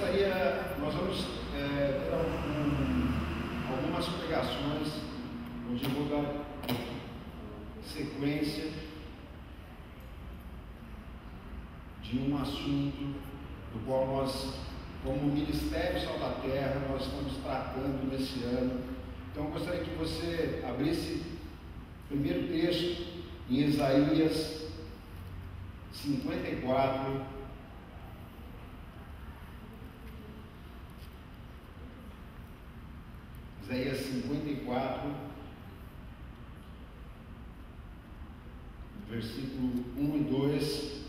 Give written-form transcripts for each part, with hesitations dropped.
Nós vamos ter algumas pregações onde eu vou dar sequência de um assunto do qual nós, como Ministério Sal da Terra, nós estamos tratando nesse ano. Então eu gostaria que você abrisse o primeiro texto em Isaías 54. Isaías 54, versículo 1 e 2,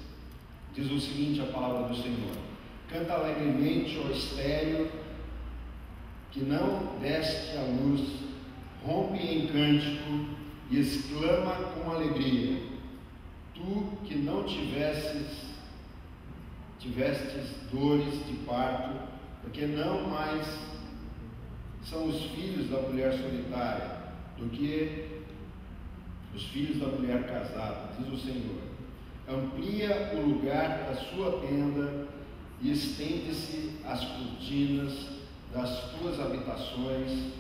diz o seguinte: a palavra do Senhor: canta alegremente, ó estéreo, que não deste à luz, rompe em cântico e exclama com alegria, tu que não tivestes dores de parto, porque não mais são os filhos da mulher solitária do que os filhos da mulher casada, diz o Senhor. Amplia o lugar da sua tenda e estende-se as cortinas das tuas habitações.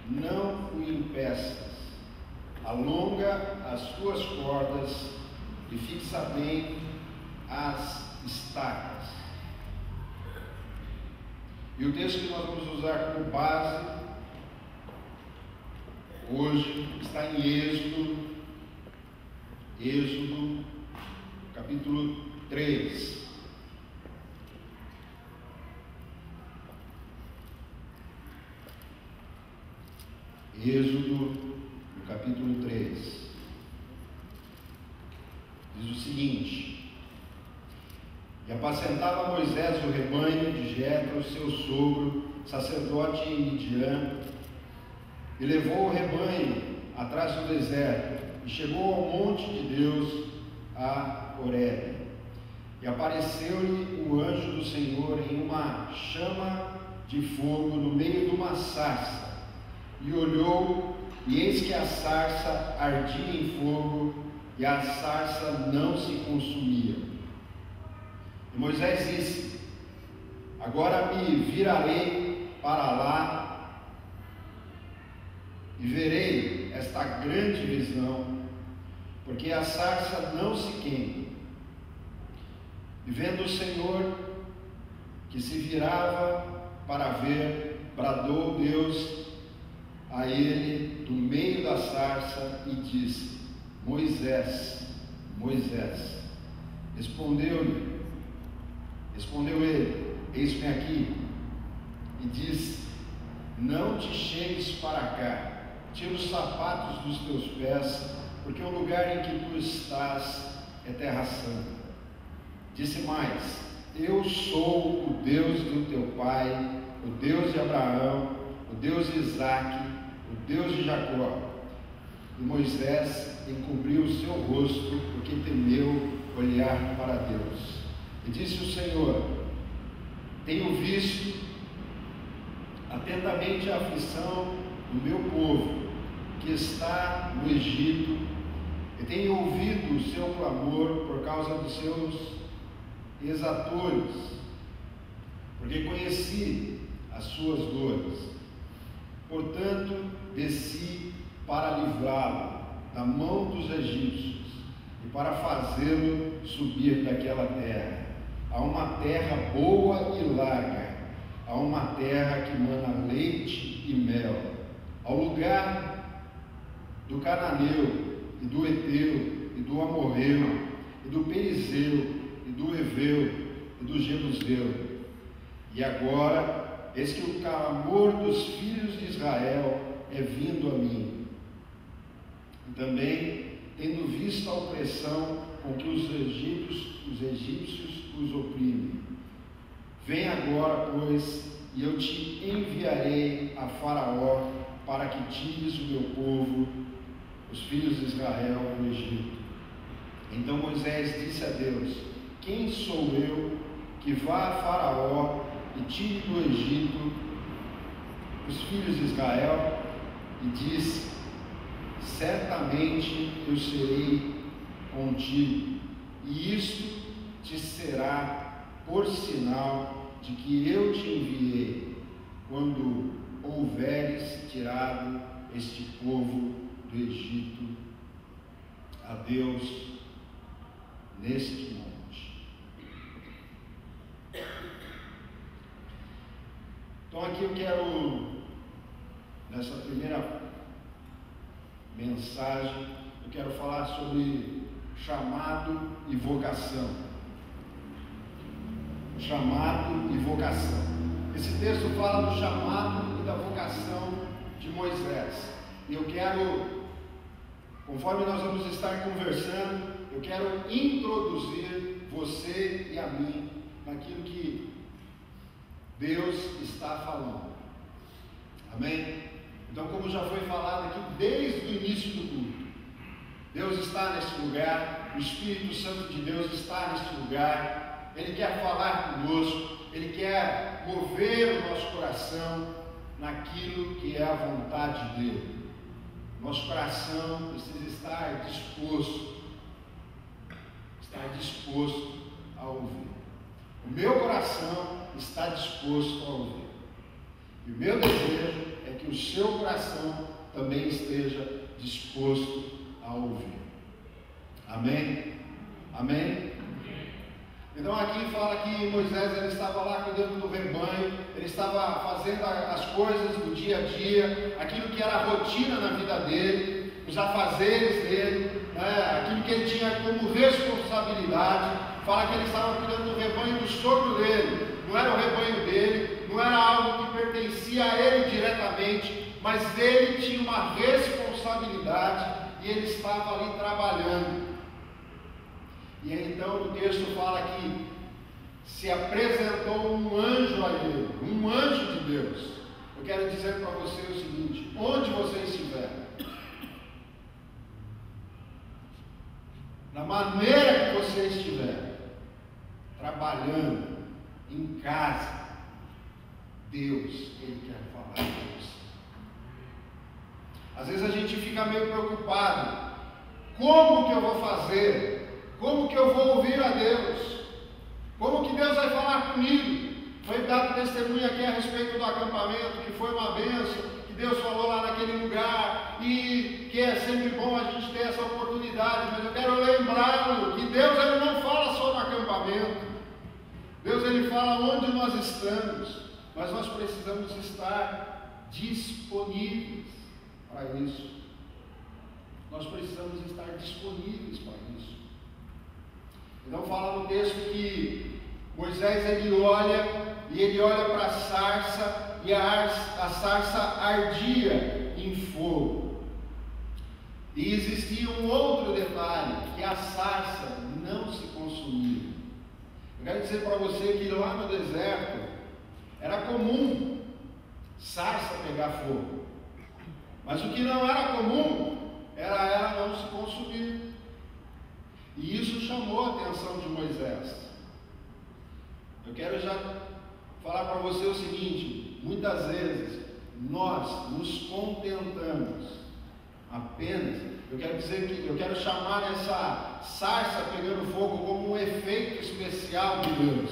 Não o impeças, alonga as tuas cordas e fixa bem as estacas. E o texto que nós vamos usar como base hoje está em Êxodo, capítulo 3. Êxodo, no capítulo 3, diz o seguinte: e apacentava Moisés o rebanho de Jetro, seu sogro, sacerdote em Midian, e levou o rebanho atrás do deserto, e chegou ao monte de Deus, a Horebe. E apareceu-lhe o anjo do Senhor em uma chama de fogo no meio de uma sarça, e olhou, e eis que a sarça ardia em fogo, e a sarça não se consumia. E Moisés disse: agora me virarei para lá e verei esta grande visão, porque a sarça não se queima. E vendo o Senhor que se virava para ver, bradou Deus a ele do meio da sarça e disse: Moisés, Moisés. Respondeu ele: eis-me aqui. E disse: não te chegues para cá, tira os sapatos dos teus pés, porque o lugar em que tu estás é terra santa. Disse mais: eu sou o Deus do teu pai, o Deus de Abraão, o Deus de Isaque, o Deus de Jacó. E Moisés encobriu o seu rosto, porque temeu olhar para Deus. E disse o Senhor: tenho visto atentamente a aflição do meu povo, que está no Egito, e tenho ouvido o seu clamor por causa dos seus exatores, porque conheci as suas dores. Portanto, desci para livrá-lo da mão dos egípcios e para fazê-lo subir daquela terra, a uma terra boa e larga, a uma terra que mana leite e mel, ao lugar do cananeu, e do Eteu, e do Amorreu, e do Perizeu, e do Eveu, e do Jebuseu. E agora, eis que o clamor dos filhos de Israel é vindo a mim. E também, tendo visto a opressão com que os egípcios os oprimem, vem agora, pois, e eu te enviarei a Faraó, para que tires o meu povo, os filhos de Israel, do Egito. Então Moisés disse a Deus: quem sou eu que vá a Faraó e tire do Egito os filhos de Israel? E disse: certamente eu serei contigo, e isto te será por sinal de que eu te enviei, quando houveres tirado este povo do Egito, a Deus neste monte. Então aqui eu quero, nessa primeira mensagem, eu quero falar sobre chamado e vocação. Chamado e vocação. Esse texto fala do chamado e da vocação de Moisés. E eu quero, conforme nós vamos estar conversando, eu quero introduzir você e a mim naquilo que Deus está falando. Amém? Então, como já foi falado aqui desde o início do culto, Deus está neste lugar, o Espírito Santo de Deus está neste lugar, Ele quer falar conosco, Ele quer mover o nosso coração naquilo que é a vontade dEle. Nosso coração precisa estar disposto a ouvir. O meu coração está disposto a ouvir. E o meu desejo é que o seu coração também esteja disposto a ouvir. Amém? Amém? Então aqui fala que Moisés ele estava lá cuidando do rebanho, ele estava fazendo as coisas do dia a dia, aquilo que era a rotina na vida dele, os afazeres dele, né? Aquilo que ele tinha como responsabilidade. Fala que ele estava cuidando do rebanho do sogro dele, não era o rebanho dele, não era algo que pertencia a ele diretamente, mas ele tinha uma responsabilidade e ele estava ali trabalhando. E então o texto fala que se apresentou um anjo a ele, um anjo de Deus. Eu quero dizer para você o seguinte: onde você estiver, na maneira que você estiver, trabalhando, em casa, Deus, Ele quer falar com você. Às vezes a gente fica meio preocupado: como que eu vou fazer? Como que eu vou ouvir a Deus? Como que Deus vai falar comigo? Foi dado testemunho aqui a respeito do acampamento, que foi uma bênção, que Deus falou lá naquele lugar, e que é sempre bom a gente ter essa oportunidade, mas eu quero lembrá-lo que Deus ele não fala só no acampamento. Deus ele fala onde nós estamos, mas nós precisamos estar disponíveis para isso. Nós precisamos estar disponíveis para isso. Então fala no texto que Moisés ele olha para a sarça, e a sarça ardia em fogo. E existia um outro detalhe, que a sarça não se consumia. Eu quero dizer para você que lá no deserto era comum sarça pegar fogo, mas o que não era comum era ela não se consumir. E isso chamou a atenção de Moisés. Eu quero já falar para você o seguinte: muitas vezes nós nos contentamos apenas, eu quero chamar essa sarça pegando fogo como um efeito especial de Deus.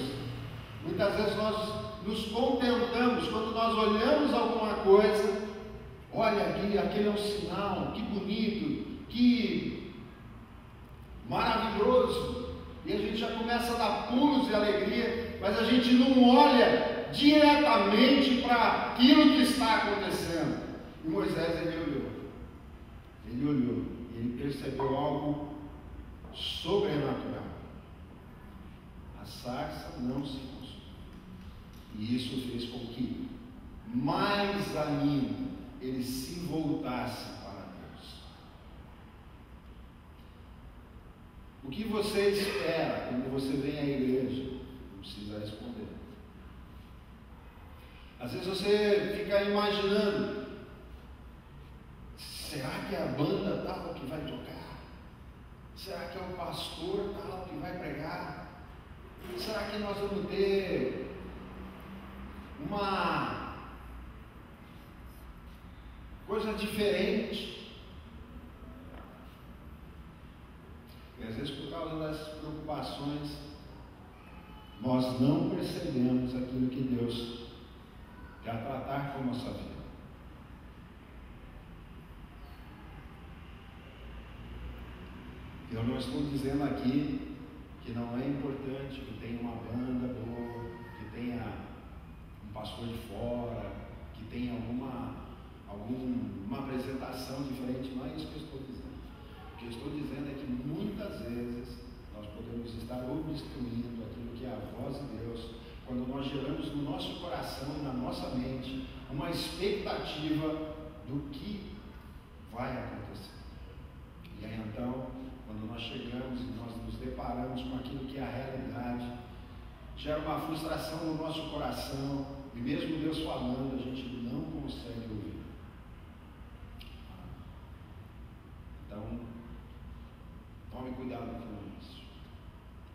Muitas vezes nós nos contentamos quando nós olhamos alguma coisa, olha aqui, aquele é um sinal, que bonito, que maravilhoso, e a gente já começa a dar pulos de alegria, mas a gente não olha diretamente para aquilo que está acontecendo. E Moisés ele olhou, e ele percebeu algo sobrenatural. A sarça não se consumiu, e isso fez com que mais ainda ele se voltasse. O que você espera quando você vem à igreja? Não precisa responder. Às vezes você fica imaginando: será que é a banda tal que vai tocar? Será que é o pastor tal que vai pregar? Será que nós vamos ter uma coisa diferente? E às vezes, por causa dessas preocupações, nós nós não percebemos aquilo que Deus quer tratar com a nossa vida. Eu não estou dizendo aqui que não é importante que tenha uma banda boa, que tenha um pastor de fora, que tenha alguma apresentação diferente. Não é isso que eu estou dizendo. O que eu estou dizendo é que muitas vezes nós podemos estar obstruindo aquilo que é a voz de Deus, quando nós geramos no nosso coração e na nossa mente uma expectativa do que vai acontecer. E aí então, quando nós chegamos e nós nos deparamos com aquilo que é a realidade, gera uma frustração no nosso coração, e mesmo Deus falando, a gente não consegue ouvir. Então, tome cuidado com isso.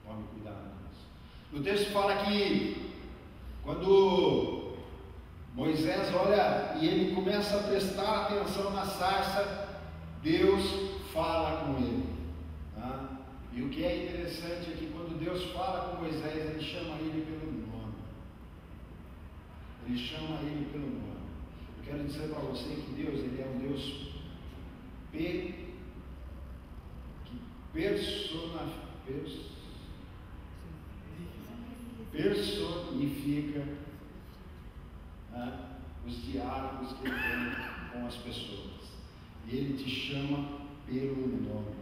Tome cuidado com isso. No texto fala que quando Moisés olha e ele começa a prestar atenção na sarça, Deus fala com ele. Tá? E o que é interessante é que quando Deus fala com Moisés, ele chama ele pelo nome. Ele chama ele pelo nome. Eu quero dizer para você que Deus, ele é um Deus que personifica os diálogos que ele tem com as pessoas. E ele te chama pelo nome.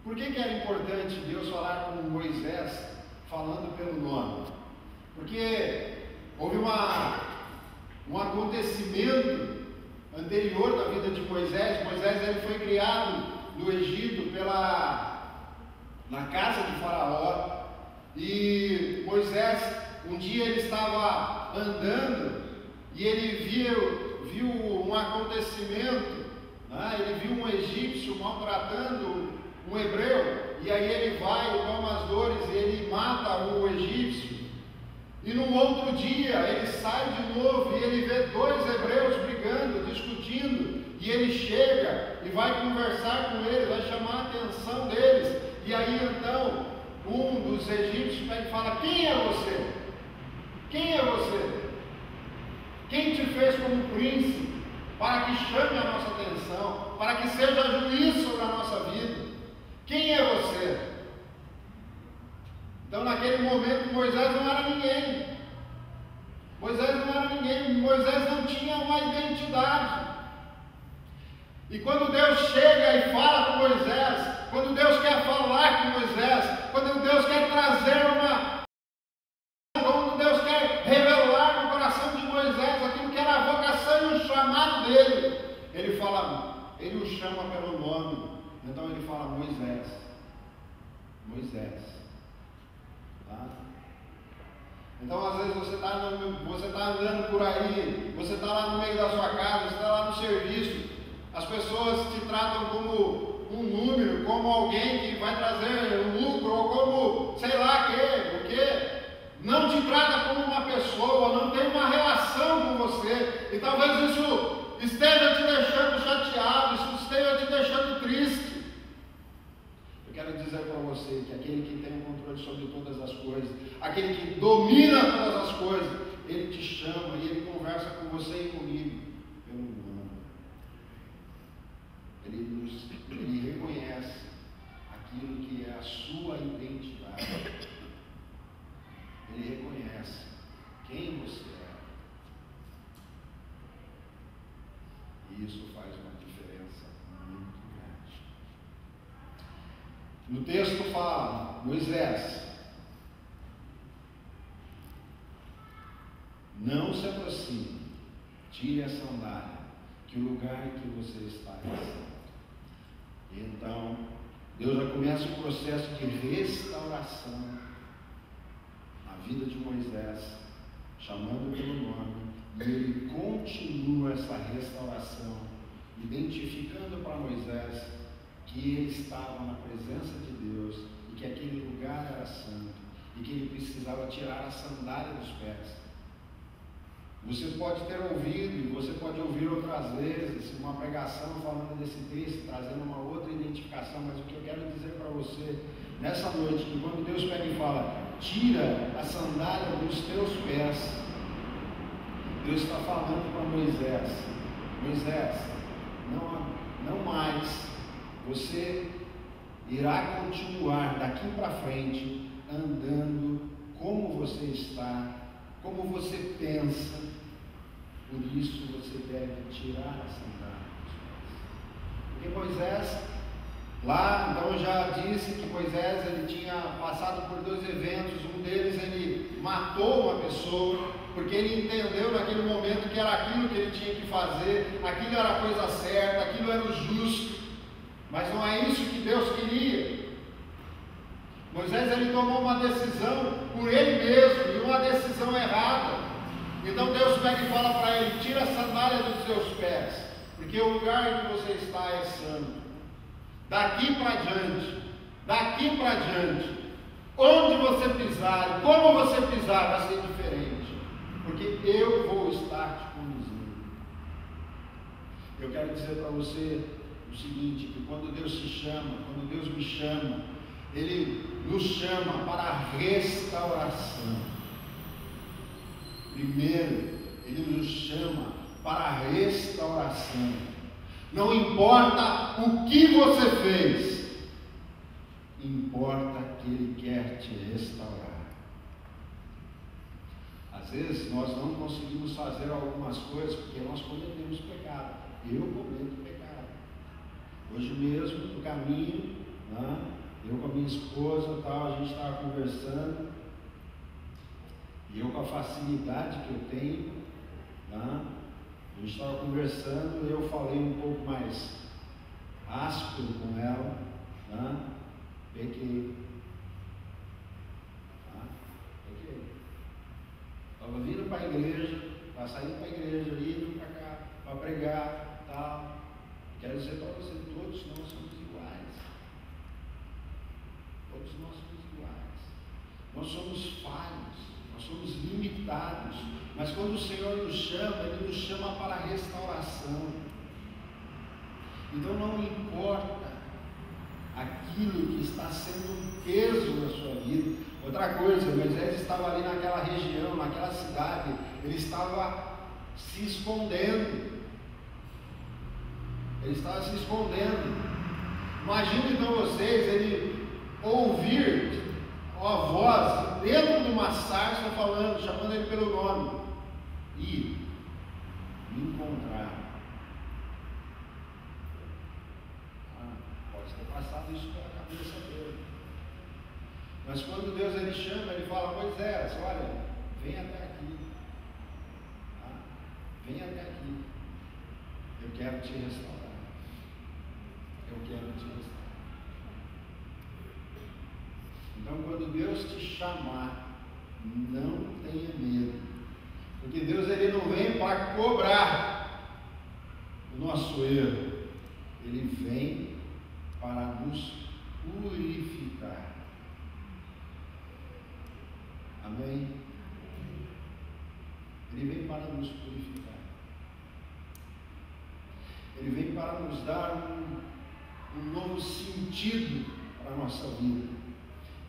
Por que era importante Deus falar com Moisés falando pelo nome? Porque houve um acontecimento anterior da vida de Moisés. Moisés ele foi criado no Egito na casa de Faraó, e Moisés, um dia ele estava andando e ele viu um acontecimento, ele viu um egípcio maltratando um hebreu, e aí ele vai, toma as dores e ele mata o egípcio. E no outro dia ele sai de novo e ele vê dois hebreus brigando, discutindo, e ele chega e vai conversar com eles, vai chamar a atenção deles. E aí então um dos egípcios pega e fala: quem é você? Quem é você? Quem te fez como príncipe para que chame a nossa atenção, para que seja juiz sobre a nossa vida? Quem é você? Então naquele momento Moisés não era ninguém. Moisés não era ninguém. Moisés não tinha uma identidade. E quando Deus chega e fala com Moisés, quando Deus quer falar com Moisés, quando Deus quer trazer quando Deus quer revelar no coração de Moisés aquilo que era a vocação e o chamado dele, ele fala, ele o chama pelo nome. Então ele fala: Moisés, Moisés. Tá? Então às vezes você está andando por aí, você está lá no meio da sua casa, você está lá no serviço, as pessoas te tratam como um número, como alguém que vai trazer um lucro, ou como sei lá porque não te trata como uma pessoa, não tem uma relação com você, e talvez isso esteja te deixando chateado, isso esteja te deixando triste. Eu quero dizer para você que aquele que tem o controle sobre todas as coisas, aquele que domina todas as coisas, ele te chama e ele conversa com você e comigo pelo nome. Ele reconhece aquilo que é a sua identidade. Ele reconhece quem você é. E isso faz uma diferença muito grande. No texto fala: Moisés, não se aproxime, tire a sandália, que o lugar em que você está é santo. E então Deus já começa o processo de restauração na vida de Moisés, chamando pelo nome, e ele continua essa restauração, identificando para Moisés que ele estava na presença de Deus e que aquele lugar era santo e que ele precisava tirar a sandália dos pés. Você pode ter ouvido, e você pode ouvir outras vezes, uma pregação falando desse texto, trazendo uma outra identificação, mas o que eu quero dizer para você nessa noite, que quando Deus pega e fala: tira a sandália dos teus pés. Deus está falando para Moisés: Moisés, não mais, você irá continuar daqui para frente andando como você está, como você pensa, por isso você deve tirar a sandália dos pés. Porque Moisés, lá então já disse que Moisés ele tinha passado por 2 eventos. Um deles ele matou uma pessoa, porque ele entendeu naquele momento que era aquilo que ele tinha que fazer, aquilo era a coisa certa, aquilo era o justo, mas não é isso que Deus queria. Moisés ele tomou uma decisão por ele mesmo, e uma decisão errada. Então Deus pega e fala para ele: tira a sandália dos seus pés, porque o lugar em que você está é santo. Daqui para diante, onde você pisar, como você pisar, vai ser diferente, porque eu vou estar te conduzindo. Eu quero dizer para você o seguinte: que quando Deus te chama, quando Deus me chama, Ele nos chama para a restauração. Primeiro, Ele nos chama para a restauração. Não importa o que você fez, importa que Ele quer te restaurar. Às vezes nós não conseguimos fazer algumas coisas porque nós cometemos pecado. Eu cometo pecado. Hoje mesmo, no caminho, eu com a minha esposa, a gente estava conversando, e eu com a facilidade que eu tenho, a gente estava conversando, eu falei um pouco mais áspero com ela, pequei. Estava vindo para a igreja, estava saindo para a igreja, indo para cá, para pregar, tal. Quero dizer para você, todos nós somos iguais. Todos nós somos iguais. Nós somos falhos, nós somos limitados. Mas quando o Senhor nos chama, Ele nos chama para a restauração. Então não importa aquilo que está sendo um peso na sua vida. Outra coisa, Moisés estava ali naquela região, naquela cidade, ele estava se escondendo. Ele estava se escondendo. Imagine então vocês, ele ouvir uma voz dentro de uma sarça falando, chamando ele pelo nome. E me encontrar. Pode ter passado isso pela cabeça dele. Mas quando Deus ele chama, ele fala: Moisés, olha, vem até aqui. Vem até aqui. Eu quero te restaurar. Eu quero te restaurar. Então, quando Deus te chamar, não tenha medo. Porque Deus ele não vem para cobrar o nosso erro. Ele vem para nos purificar. Amém? Ele vem para nos purificar. Ele vem para nos dar um novo sentido para a nossa vida.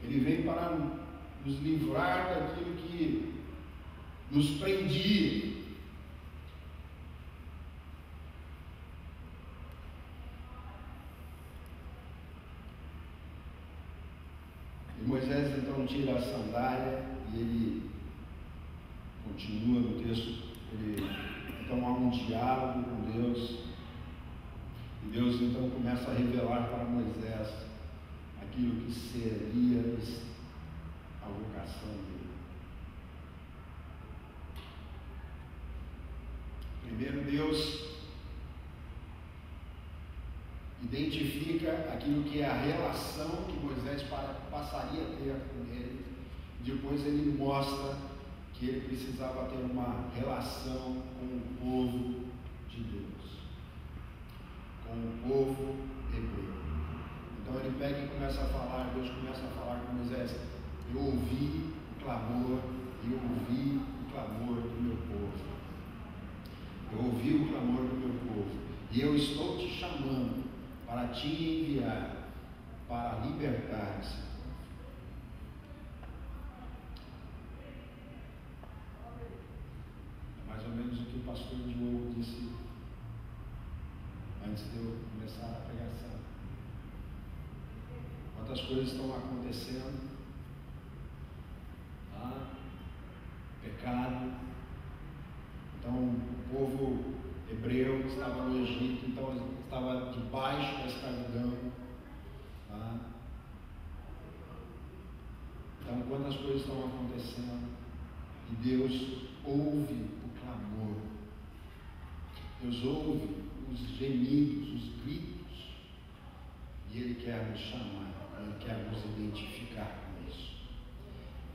Ele vem para nos livrar daquilo que nos prendia. E Moisés então tira a sandália e ele continua no texto. Ele então há um diálogo com Deus. E Deus então começa a revelar para Moisés aquilo que seria a vocação dele. Primeiro, Deus identifica aquilo que é a relação que Moisés passaria a ter com ele. Depois ele mostra que ele precisava ter uma relação com o povo de Deus, com o povo hebreu. Então ele pega e começa a falar, Deus começa a falar com Moisés: eu ouvi o clamor, eu ouvi o clamor do meu povo. Eu ouvi o clamor do meu povo, e eu estou te chamando para te enviar, para libertar esse povo. pastor Diogo disse antes de eu começar a pregação. Quantas coisas estão acontecendo, tá? Pecado. Então o povo hebreu estava no Egito, então estava debaixo da escravidão, tá? Então quantas coisas estão acontecendo, e Deus ouve o clamor, Deus ouve os gemidos, os gritos, e Ele quer nos chamar, Ele quer nos identificar com isso.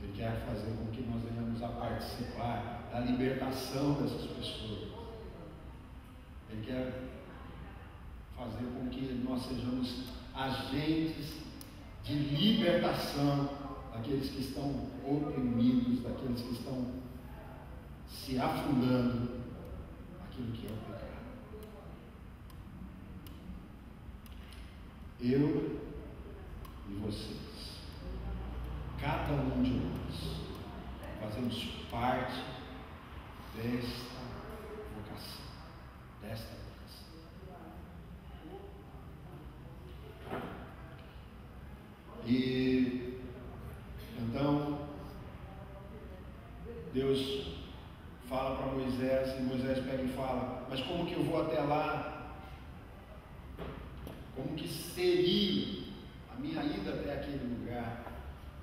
Ele quer fazer com que nós venhamos a participar da libertação dessas pessoas. Ele quer fazer com que nós sejamos agentes de libertação daqueles que estão oprimidos, daqueles que estão se afundando naquilo que é o pecado. Eu e vocês, cada um de nós, fazemos parte desta vocação. E então Deus fala para Moisés, e Moisés pega e fala: mas como que eu vou até lá? Como que seria a minha ida até aquele lugar?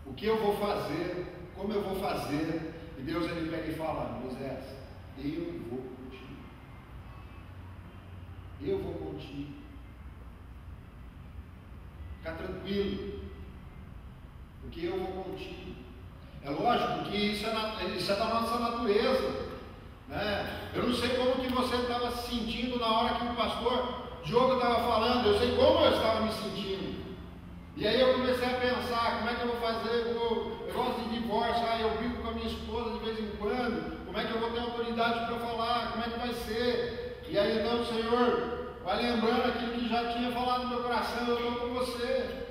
O que eu vou fazer? Como eu vou fazer? E Deus ele pega e fala: Moisés, eu vou contigo. Eu vou contigo. Fica tranquilo, porque eu vou contigo. É lógico que isso é da nossa natureza, né? Eu não sei como que você estava se sentindo na hora que o pastor Diogo estava falando, eu sei como eu estava me sentindo. E aí eu comecei a pensar, como é que eu vou fazer o negócio de divórcio? Eu brigo com a minha esposa de vez em quando, como é que eu vou ter autoridade para falar, como é que vai ser? E aí então o Senhor vai lembrando aquilo que já tinha falado no meu coração: eu estou com você.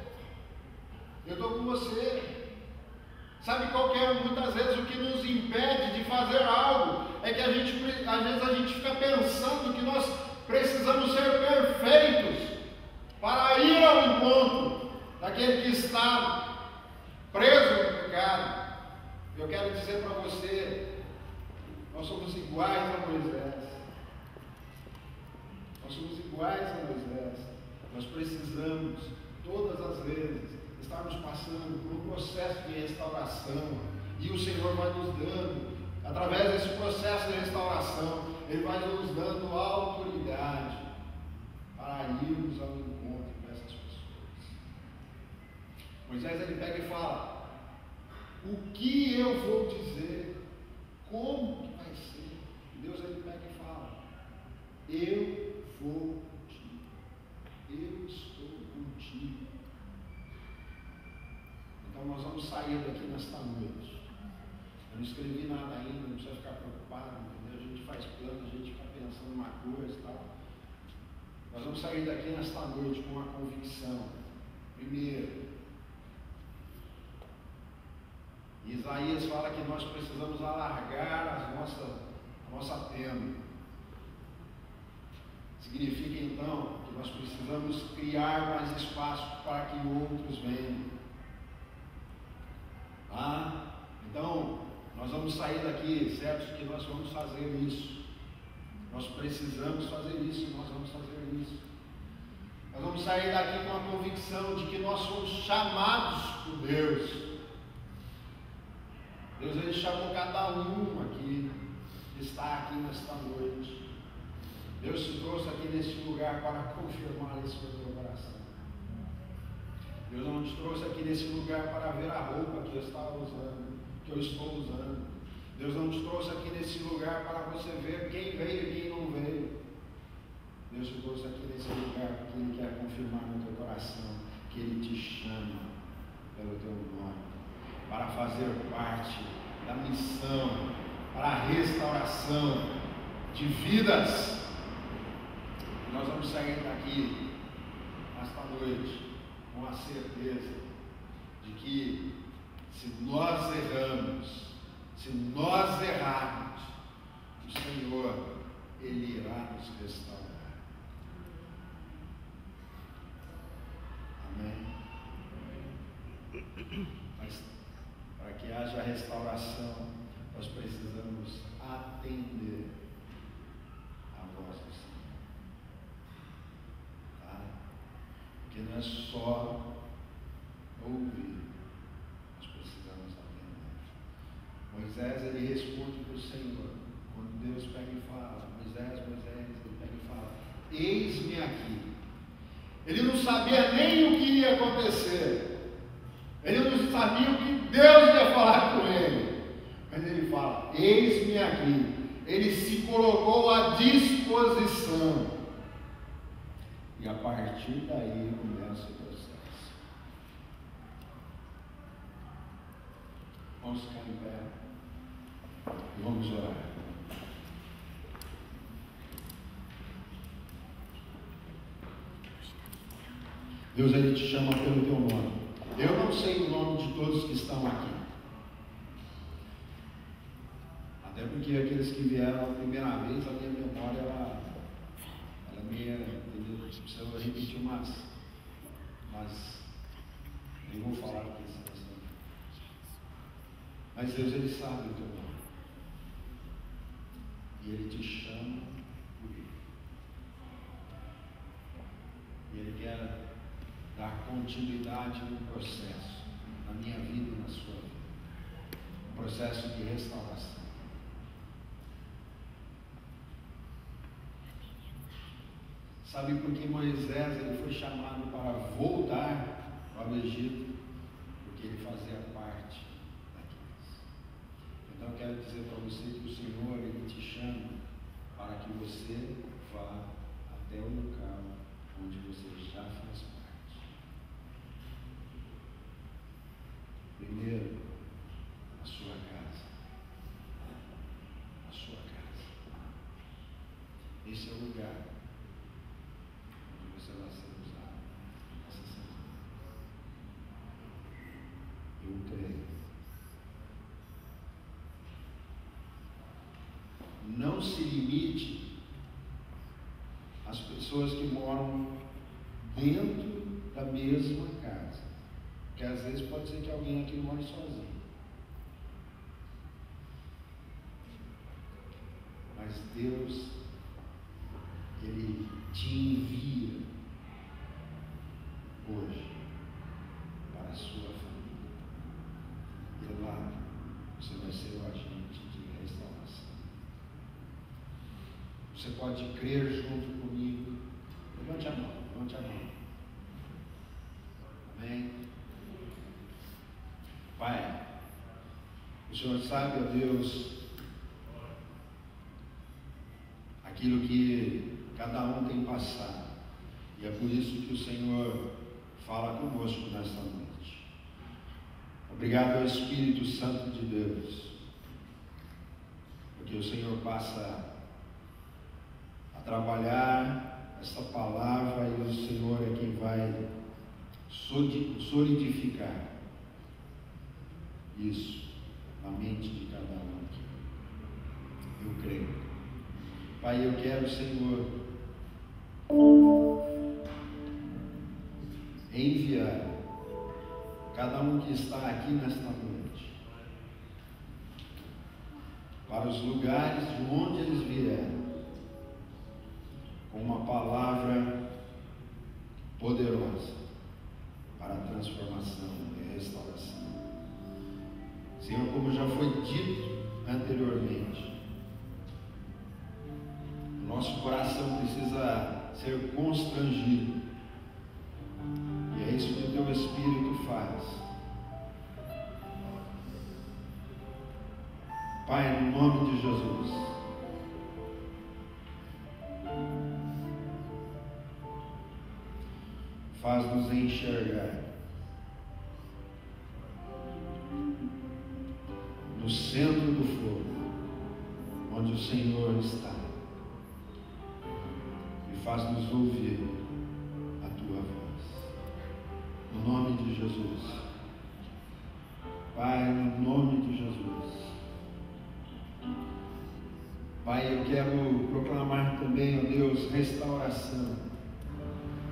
Eu estou com você. Sabe qual que é muitas vezes o que nos impede de fazer algo? É que às vezes a gente fica pensando que nós precisamos ser perfeitos para ir ao encontro daquele que está preso no pecado. Eu quero dizer para você, nós somos iguais a Moisés. Nós somos iguais a Moisés. Nós precisamos, todas as vezes, estarmos passando por um processo de restauração, e o Senhor vai nos dando, através desse processo de restauração, Ele vai nos dando autoridade para irmos ao encontro dessas pessoas. Moisés ele pega e fala: o que eu vou dizer? Como que vai ser? E Deus ele pega e fala: eu vou contigo. Eu estou contigo. Então nós vamos sair daqui nesta noite. Eu não escrevi nada ainda, não precisa ficar preocupado, entendeu? A gente faz plano, a gente fica pensando uma coisa e tal. Nós vamos sair daqui nesta noite com uma convicção. Primeiro, Isaías fala que nós precisamos alargar a nossa tenda. Significa então que nós precisamos criar mais espaço para que outros venham. Então, nós vamos sair daqui, certo? Que nós vamos fazer isso. Nós precisamos fazer isso, nós vamos fazer isso. Nós vamos sair daqui com a convicção de que nós somos chamados por Deus. Deus ele chamou cada um aqui, que está aqui nesta noite. Deus te trouxe aqui neste lugar para confirmar isso no teu coração. Deus não te trouxe aqui nesse lugar para ver a roupa que eu estava usando, que eu estou usando. Deus não te trouxe aqui nesse lugar para você ver quem veio e quem não veio. Deus te trouxe aqui nesse lugar porque Ele quer confirmar no teu coração que Ele te chama pelo teu nome, para fazer parte da missão, para a restauração de vidas. E nós vamos sair daqui esta noite com a certeza de que se nós errarmos, o Senhor restaurar. Amém? Mas para que haja restauração, nós precisamos atender a voz do Senhor. Tá? Porque não é só ouvir, nós precisamos atender. Moisés, ele responde para o Senhor. Quando Deus pega e fala, Moisés, ele pega e fala, eis-me aqui. Ele não sabia nem o que ia acontecer. Ele não sabia o que Deus ia falar com ele. Mas ele fala, eis-me aqui. Ele se colocou à disposição. E a partir daí começa o processo. Vamos ficar em pé e vamos orar. Deus, Ele te chama pelo teu nome. Eu não sei o nome de todos que estão aqui. Até porque aqueles que vieram a primeira vez, a minha memória, ela meia, entendeu? Precisa repetir mas eu vou falar aqui essa questão. Mas Deus, Ele sabe o teu nome. E Ele te chama por Ele. E Ele quer dar continuidade no processo, na minha vida e na sua vida. Um processo de restauração. Sabe por que Moisés ele foi chamado para voltar para o Egito? Porque ele fazia parte daqueles. Então eu quero dizer para você que o Senhor ele te chama para que você vá até o local onde você já faz parte. Primeiro, a sua casa. A sua casa. Esse é o lugar onde você vai ser usado essa semana. Eu creio. Não se limite às pessoas que moram dentro da mesma casa. Porque às vezes pode ser que alguém aqui more sozinho. Mas Deus, Ele te envia hoje para a sua família. E lá você vai ser o agente de restauração. Você pode crer junto comigo. Levante a mão, levante a mão. Amém? Pai, o Senhor sabe, ó Deus, aquilo que cada um tem passado. E é por isso que o Senhor fala conosco nesta noite. Obrigado ao Espírito Santo de Deus, porque o Senhor passa a trabalhar essa palavra e o Senhor é quem vai solidificar isso na mente de cada um aqui. Eu creio. Pai, eu quero, Senhor, enviar cada um que está aqui nesta noite para os lugares de onde eles vieram, com uma palavra poderosa para a transformação e a restauração. Senhor, como já foi dito anteriormente, o nosso coração precisa ser constrangido. E é isso que o Teu Espírito faz. Pai, no nome de Jesus, faz-nos enxergar no centro do fogo, onde o Senhor está, e faz-nos ouvir a Tua voz. No nome de Jesus. Pai, no nome de Jesus. Pai, eu quero proclamar também, ó Deus, restauração.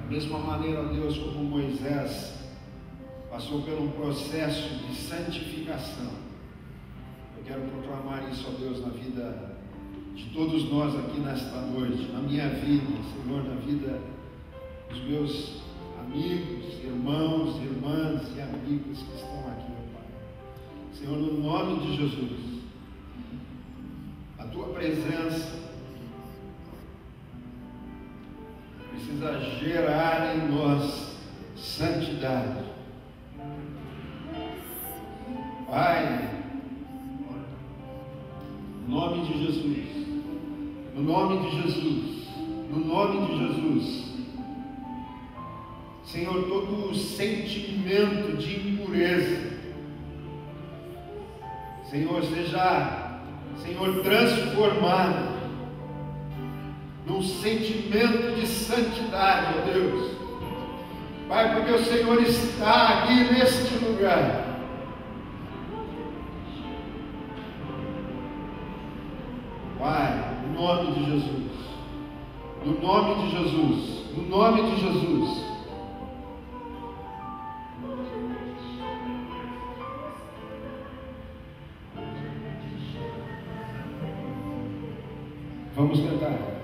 Da mesma maneira, ó Deus, como Moisés passou por um processo de santificação, eu quero proclamar isso, ó Deus, na vida de todos nós aqui nesta noite, na minha vida, Senhor, na vida dos meus amigos, irmãos, irmãs e amigos que estão aqui, ó Pai. Senhor, no nome de Jesus, a Tua presença precisa gerar em nós santidade. Pai, no nome de Jesus, no nome de Jesus, no nome de Jesus, Senhor, todo sentimento de impureza, Senhor, seja, Senhor, transformado num sentimento de santidade, ó Deus. Pai, porque o Senhor está aqui neste lugar. Pai, no nome de Jesus, no nome de Jesus, no nome de Jesus. Vamos cantar.